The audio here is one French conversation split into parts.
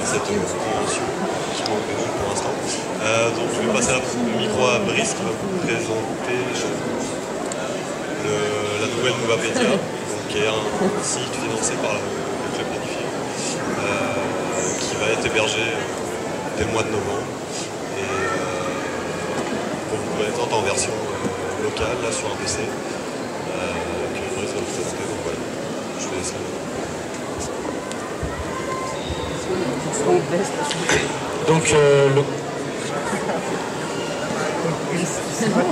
cette convention qui manque pour l'instant. Donc je vais passer le micro à Brice qui va vous présenter la nouvelle Novapédia, qui est un site financé par le Club Planifié, qui va être hébergé dès le mois de novembre. Et pour vous présenter en version locale, là sur un PC, que Brice va vous présenter. Donc voilà, je vous laisse. Donc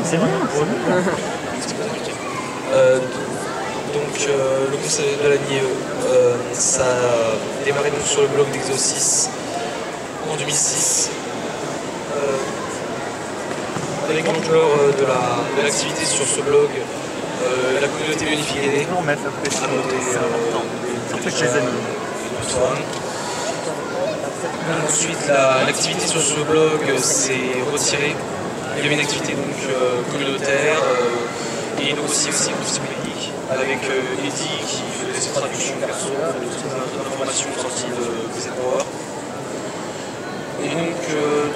c'est bon. Le conseil de l'année, ça a démarré donc sur le blog d'Exo6 en 2006, avec l'ampleur de l'activité sur ce blog. La communauté Unifié a monté les amis. Ensuite, l'activité sur ce blog s'est retirée. Il y avait une activité donc, communautaire et donc aussi encyclopédique avec Eddy qui faisait ses traductions perso, des informations sorties de Z-Power. Et donc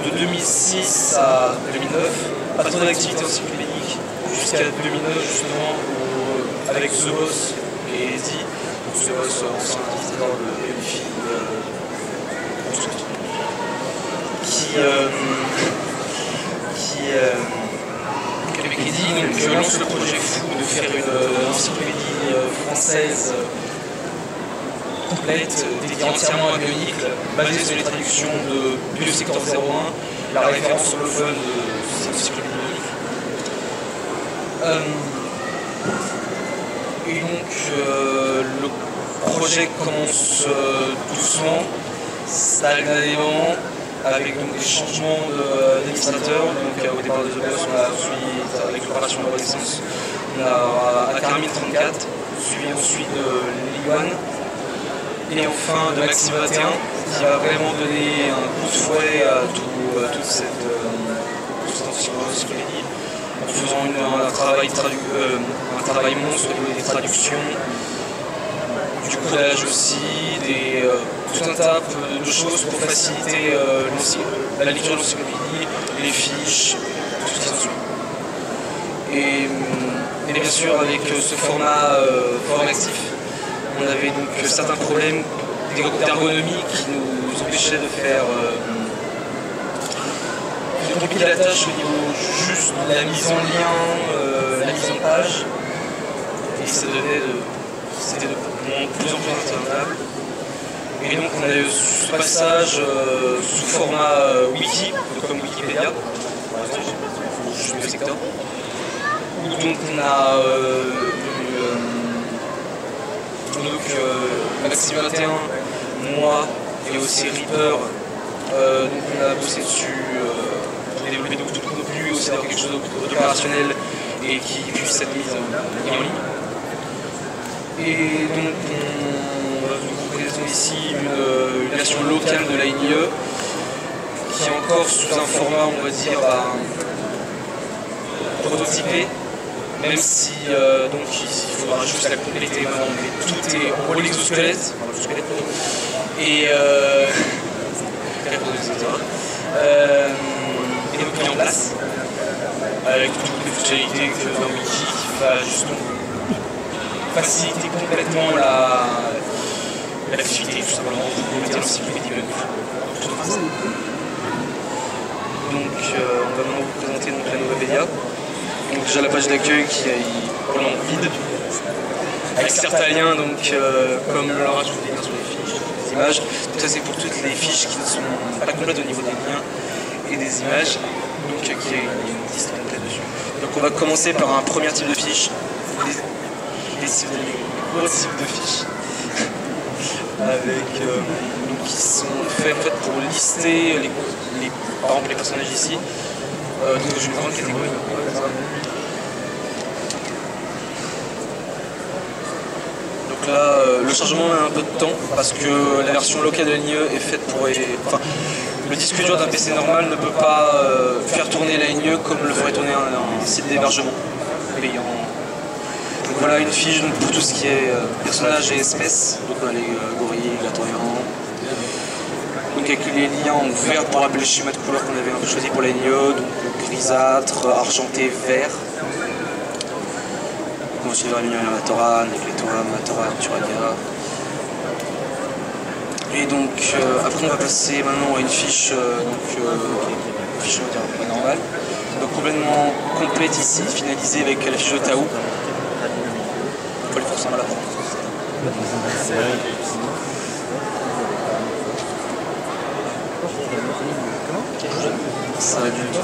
de 2006 à 2009, pas trop d'activité encyclopédique jusqu'à 2009 justement où, avec The Boss et Eddy, The Boss ancien administrateur de Unifi, avec Eddy lance le projet fou de faire une encyclopédie française complète, dédiée entièrement à Bionicle, basée sur les traductions de Biosector 01, la référence anglophone de cette encyclopédie Bionicle. Et donc le projet commence doucement, stagnanément, avec donc, des changements d'administrateurs. Au départ de The Boss, on a suivi avec l'opération de la Renaissance, on a Akara 1034, suivi ensuite de Liguan, et enfin de Maxime 21, qui va vraiment donner un coup de fouet à toute cette encyclopédie, en faisant un travail monstre au niveau des traductions, du codage aussi, tout un tas de choses pour faciliter la lecture de l'encyclopédie, les fiches, tout ce qui s'ensuit. Et bien sûr, avec ce format actif, on avait donc certains problèmes d'ergonomie qui nous empêchaient de faire de compiler la tâche au niveau juste de la mise en lien, la mise en page, et ça c'était de plus en plus intenable. Et donc on a eu ce passage sous format wiki, comme Wikipédia, par exemple, ou juste le secteur, où donc on a Maxime 21, moi et aussi Reaper, donc on a bossé dessus pour développer tout le contenu, aussi avoir quelque chose d'opérationnel et qui puisse être mis en ligne. Et donc nous présentons ici une version locale de la NIE qui est encore sous un format, on va dire, prototypé, même si donc il faudra juste la compléter maintenant, mais tout est en rôle exosquelette, et donc mis en place avec toutes les fonctionnalités d'un wiki qui va justement faciliter complètement l'activité, tout simplement, pour mettre l'encyclopédie Bionicle. Donc on va maintenant vous présenter donc, la Novapédia. Donc déjà la page d'accueil qui est pour le moment vide, avec certains liens, donc, comme leur rajout des liens sur les fiches, des images. Tout ça c'est pour toutes les fiches qui ne sont pas complètes au niveau des liens et des images, donc qui est une liste complète dessus. Donc on va commencer par un premier type de fiche, des gros types de fiches, avec, donc, qui sont faits en fait, pour lister par exemple les personnages ici, donc une grande catégorie. Donc là, le chargement a un peu de temps parce que la version locale de l'NIE est faite pour... Enfin, le disque dur d'un PC normal ne peut pas faire tourner la NIE comme le ferait tourner un site d'hébergement payant. Donc voilà une fiche donc, pour tout ce qui est personnages et espèces. Donc on a les gorilles, les glatorians. Donc avec les liens en vert pour rappeler le schéma de couleur qu'on avait un peu choisi pour la NIO, donc grisâtre, argenté, vert. Donc aussi le Matoran, Negletua, Matoran, Turaga. Et donc après on va passer maintenant à une fiche, fiche on va dire normale. Donc complètement complète ici, finalisée avec la fiche de Tao. Il faut les forcer à la prendre.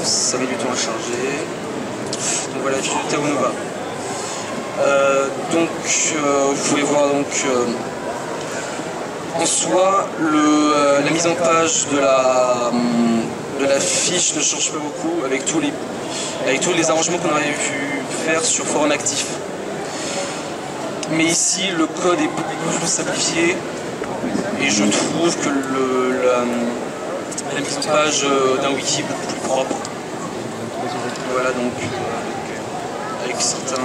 Ça met du temps à charger. Donc voilà la fiche de Tao Nova. Vous pouvez voir donc en soi la mise en page de la fiche ne change pas beaucoup avec tous les arrangements qu'on aurait pu faire sur Forum Actif. Mais ici le code est beaucoup plus simplifié et je trouve que la mise en page d'un wiki est beaucoup plus propre. Voilà donc avec certains...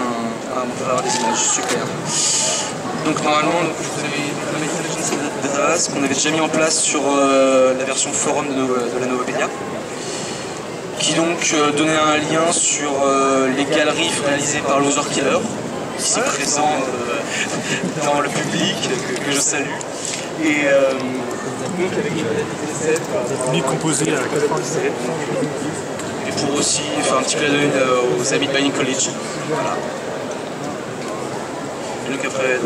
on peut avoir des images super. Donc normalement vous avez la Manipulation Database qu'on avait déjà mis en place sur la version forum de la Novopédia, qui donc donnait un lien sur les galeries réalisées par Loser Killer, ici présent dans le public, que je salue. Et donc avec la public composé à 97. Et pour aussi faire un petit clin d'œil aux amis de Binding College. Voilà. Et donc après,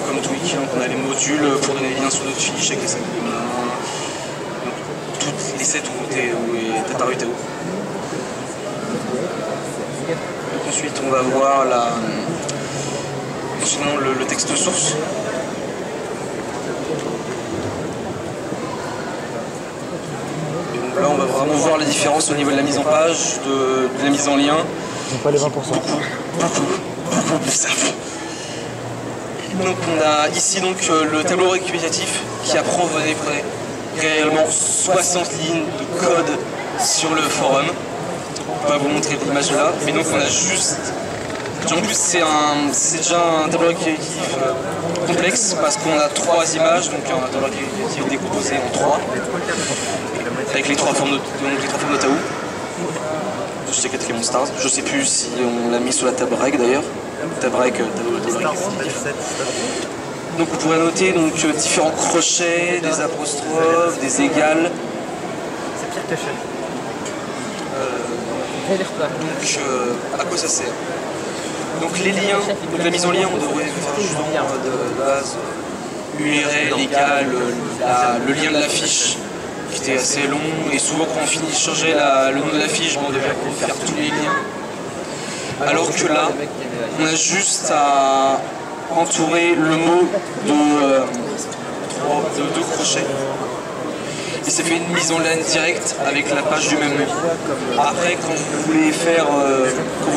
comme tout wiki, on a les modules pour donner les liens sur notre fiche avec les sets. Donc toutes les sets où est apparu Tao. Donc ensuite on va voir le texte source. Là, on va vraiment voir la différence au niveau de la mise en page, de la mise en lien. Pas les 20%. Beaucoup plus simple. Donc on a ici donc le tableau récapitulatif qui apprend, vous prenez réellement 60 lignes de code sur le forum. On va vous montrer l'image là, mais donc on a juste... En plus c'est déjà un tableau récapitulatif complexe parce qu'on a 3 images, donc un tableau récapitulatif décomposé en 3. Avec les trois formes de Tao. Je sais quatrième Stars. Je sais plus si on l'a mis sur la table reg d'ailleurs. Table reg, donc vous pourrez noter donc, différents crochets, des apostrophes, des égales. C'est pire que cher. Donc à quoi ça sert? Donc les liens, donc la mise en lien, on devrait faire justement de base URL égale le lien de la fiche, qui était assez long, et souvent quand on finit de changer le nom de la fiche, on devait faire tous les liens. Alors que là, on a juste à entourer le mot de 2 crochets. Et ça fait une mise en ligne directe avec la page du même nom. Après, quand vous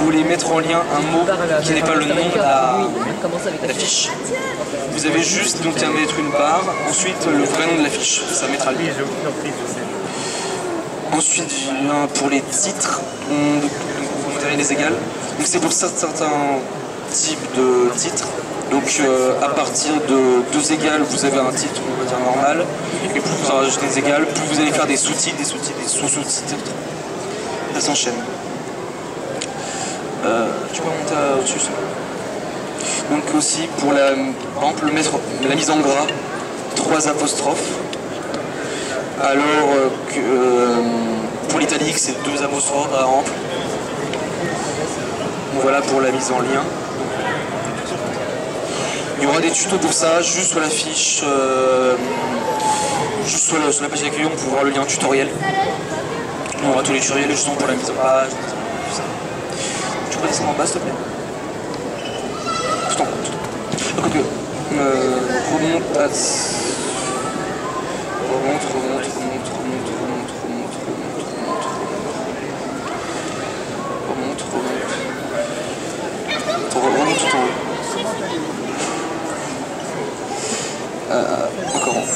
voulez mettre en lien un mot qui n'est pas le nom de la fiche, vous avez juste donc à mettre une barre, ensuite le vrai nom de la fiche, ça mettra le lien. Ensuite, pour les titres, vous mettez les égales. Donc c'est pour certains types de titres. Donc à partir de 2 égales, vous avez un titre, on va dire normal. Et plus vous en rajoutez des égales, plus vous allez faire des sous-titres, des sous-sous-titres. Ça s'enchaîne. Tu peux monter au-dessus ça. Donc aussi pour par exemple, la mise en gras, 3 apostrophes. Alors que pour l'italique, c'est 2 apostrophes par exemple. Donc voilà pour la mise en lien. Il y aura des tutos pour ça, juste sur la fiche, juste sur la page d'accueil, on peut voir le lien tutoriel. On aura tous les tutoriels justement pour la mise en page, tout ça. Tu peux descendre en bas s'il te plaît? Tout en haut. Donc, remonte à... Remonte. Remonte tout en haut. Encore un.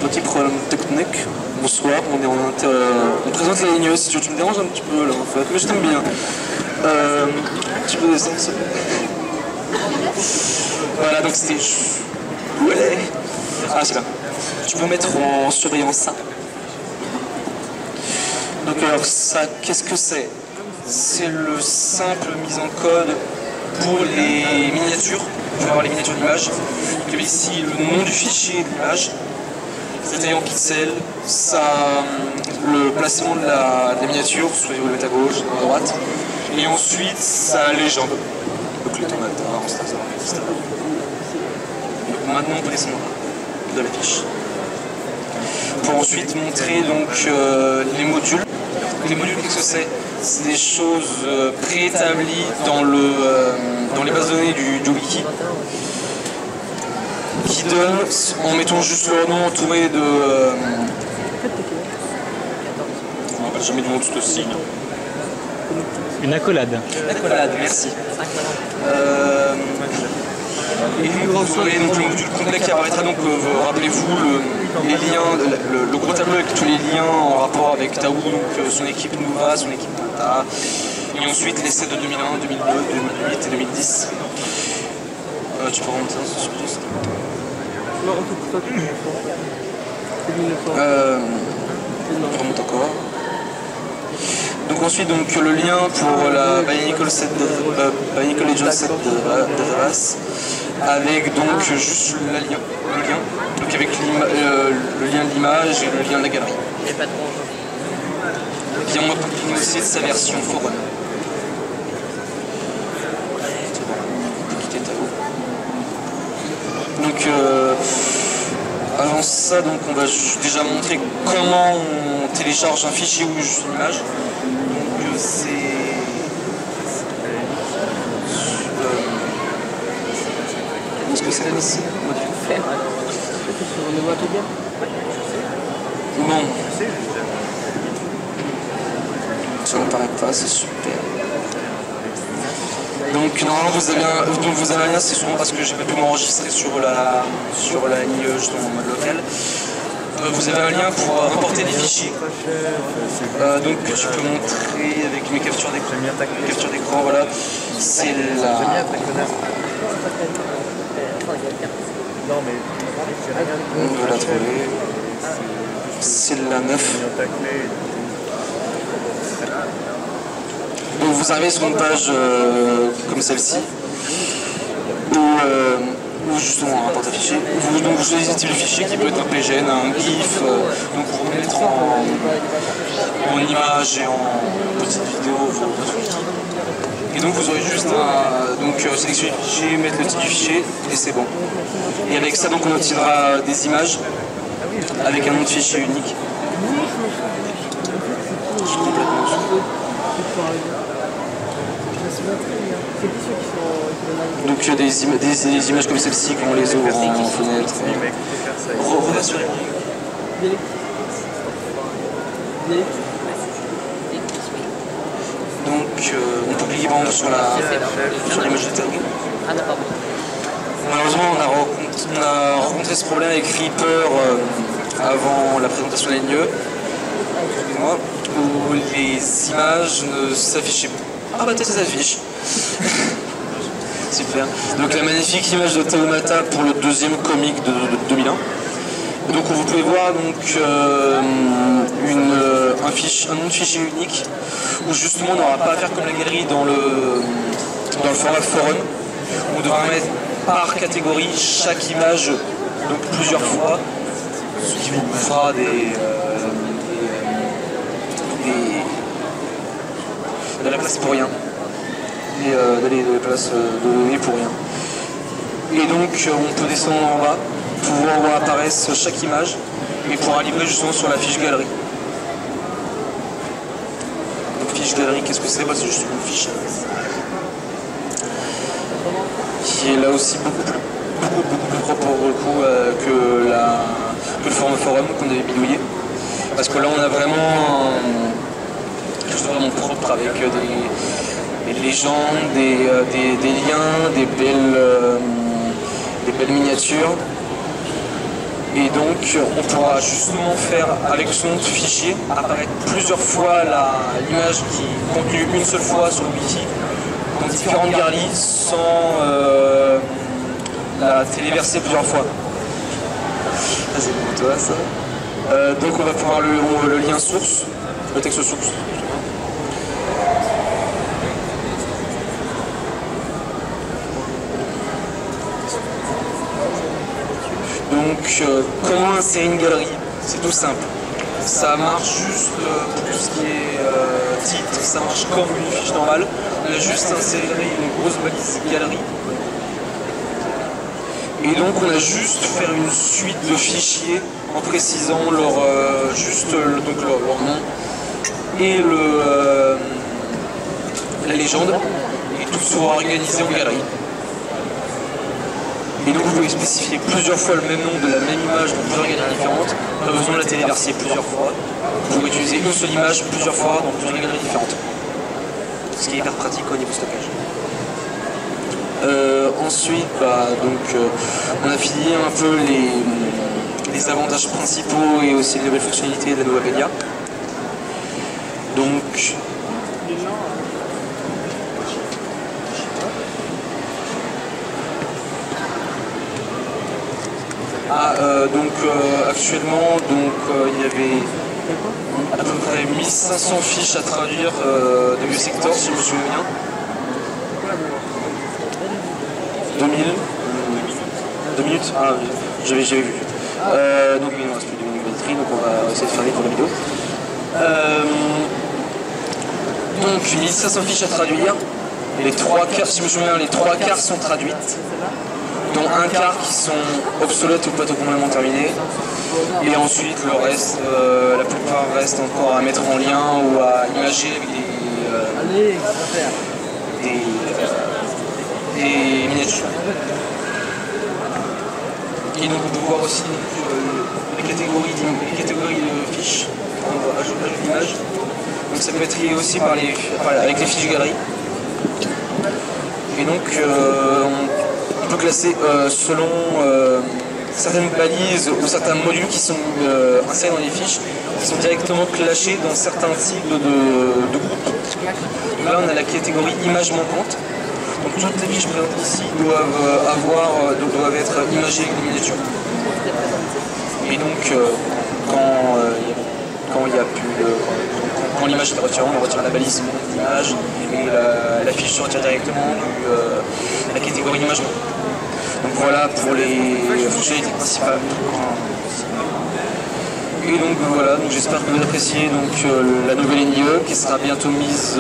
Petit problème technique. Bonsoir, on présente la ligne. Si tu me déranges un petit peu là en fait, mais je t'aime bien. Tu peux descendre s'il te plaît. Voilà, donc c'était... Ouais. Ah, c'est là. Tu peux mettre en surveillance ça. Donc alors ça, qu'est-ce que c'est? C'est le simple mise en code pour les miniatures. Tu vas avoir les miniatures d'image. Tu as ici le nom du fichier d'image. C'est en pixels, ça le placement de la miniature, soit vous le mettez à gauche, à droite. Et ensuite sa légende. Donc le tomate, etc. Donc maintenant on peut descendre de la fiche. Pour ensuite montrer donc les modules. Les modules, qu'est-ce que c'est? C'est des choses préétablies dans les bases de données du wiki qui donnent, en mettant juste leur nom entouré de... on n'appelle jamais du nom de ce signe. Une accolade. Une accolade, merci. Et vous aurez donc le module complet qui apparaîtra, donc rappelez-vous les liens, le gros tableau avec tous les liens en rapport avec Taou, donc son équipe Nova, son équipe Mata, et ensuite les sets de 2001, 2002, 2008 et 2010. Tu peux remonter dans ce sujet. On remonte encore. Donc ensuite donc, le lien pour la Bionicle Legends 7 Database avec donc juste le lien, donc avec le lien de l'image et le lien de la galerie. Bien moi pour aussi de sa version forum. Donc avant ça, donc, on va déjà montrer comment on télécharge un fichier ou juste une image. Donc c'est... Qu'est-ce que c'est là ici? Bon. Ça ne paraît pas, c'est super. Donc normalement vous avez un lien, c'est souvent parce que j'ai pas pu m'enregistrer sur la ligne justement en mode local. Vous avez un lien pour importer des fichiers. Donc je peux montrer avec mes captures d'écran, voilà. C'est la... On va la trouver. C'est la 9. Donc vous arrivez sur une page comme celle-ci, où justement on rapporte un fichier. Vous choisissez le type de fichier qui peut être un PGN, un GIF, donc pour vous mettre en image et en petite vidéo. Et donc vous aurez juste à sélectionner le fichier, mettre le type du fichier et c'est bon. Et avec ça donc on obtiendra des images avec un nom de fichier unique. Donc des images comme celle-ci quand on les ouvre en fenêtre. Donc on peut cliquer sur l'image de tableau. Malheureusement on a rencontré ce problème avec Reaper avant la présentation de l'NIE, où les images ne s'affichaient pas. Ah bah peut-être ça s'affiche. Super. Donc la magnifique image de Taumata pour le deuxième comic de 2001. Donc vous pouvez voir donc un nom de fichier unique où justement on n'aura pas à faire comme la galerie dans le format forum. On devra mettre par catégorie chaque image donc plusieurs fois, ce qui vous fera de la place pour rien. D'aller de la place de données pour rien. Et donc on peut descendre en bas pour voir où apparaissent chaque image et pourra livrer justement sur la fiche galerie. Donc fiche galerie, qu'est-ce que c'est? C'est juste une fiche qui est là aussi beaucoup plus propre pour le coup que le format forum qu'on avait bidouillé. Parce que là on a vraiment quelque chose de vraiment propre avec des légendes, des liens, des belles miniatures. Et donc on pourra justement faire avec ce nom de fichier apparaître plusieurs fois l'image qui est contenue une seule fois sur le wiki dans différentes galeries sans la téléverser plusieurs fois. Ah, c'est pour toi ça. Donc on va pouvoir le lien source, le texte source. Donc comment insérer une galerie? C'est tout simple. Ça marche juste pour tout ce qui est titre, ça marche comme une fiche normale. On a juste inséré une grosse balise galerie. Et donc on a juste faire une suite de fichiers en précisant leur nom et la légende, et tout sera organisé en galerie. Et donc vous pouvez spécifier plusieurs fois le même nom de la même image dans plusieurs galeries différentes, pas besoin de la téléverser plusieurs fois. Vous pouvez utiliser une seule image plusieurs fois dans plusieurs galeries différentes. Ce qui est hyper pratique au niveau stockage. Ensuite, on a fini un peu les avantages principaux et aussi les nouvelles fonctionnalités de la Novapédia. Donc, actuellement, il y avait à peu près 1500 fiches à traduire de vieux secteurs, si je me souviens bien. 2 minutes. Ah, j'avais vu. Donc il nous reste plus de minutes de batterie, donc on va essayer de faire vite pour la vidéo. Donc 1500 fiches à traduire. Et les 3 quarts, si je me souviens, les 3 quarts sont traduites, dont un quart qui sont obsolètes ou pas tout complètement terminés. Et ensuite le reste, la plupart restent encore à mettre en lien ou à imager avec des miniatures. Et donc on peut voir aussi les catégories de fiches, on va ajouter l'image. Donc ça peut être lié aussi avec les fiches galeries. Et donc on peut classer selon certaines balises ou certains modules qui sont insérés dans les fiches, qui sont directement clashés dans certains types de groupes. Donc là on a la catégorie images manquantes. Donc toutes les fiches présentes ici doivent être imagées avec des miniatures. Et donc quand l'image est retirée, on retire la balise d'image et la fiche se retire directement de la catégorie image. Donc voilà pour les fonctionnalités principales. Et donc voilà, j'espère que vous appréciez la nouvelle NIE qui sera bientôt mise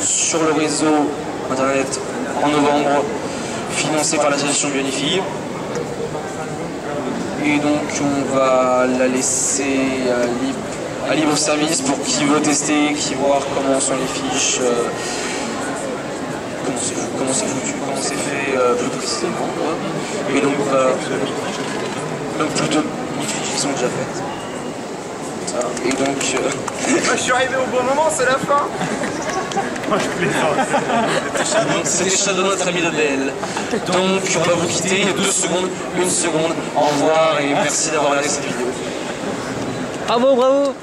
sur le réseau internet en novembre, financée par l'association Bionify. Et donc on va la laisser à libre service pour qui veut tester, qui veut voir comment sont les fiches, comment c'est foutu, comment c'est fait plus précisément. Et donc plutôt les fiches qui sont déjà faites. Et donc je suis arrivé au bon moment, c'est la fin. Donc c'était Shadow, notre ami de BL. Donc on va vous quitter, 2 secondes, 1 seconde, au revoir et merci d'avoir regardé cette vidéo. Bravo, bravo.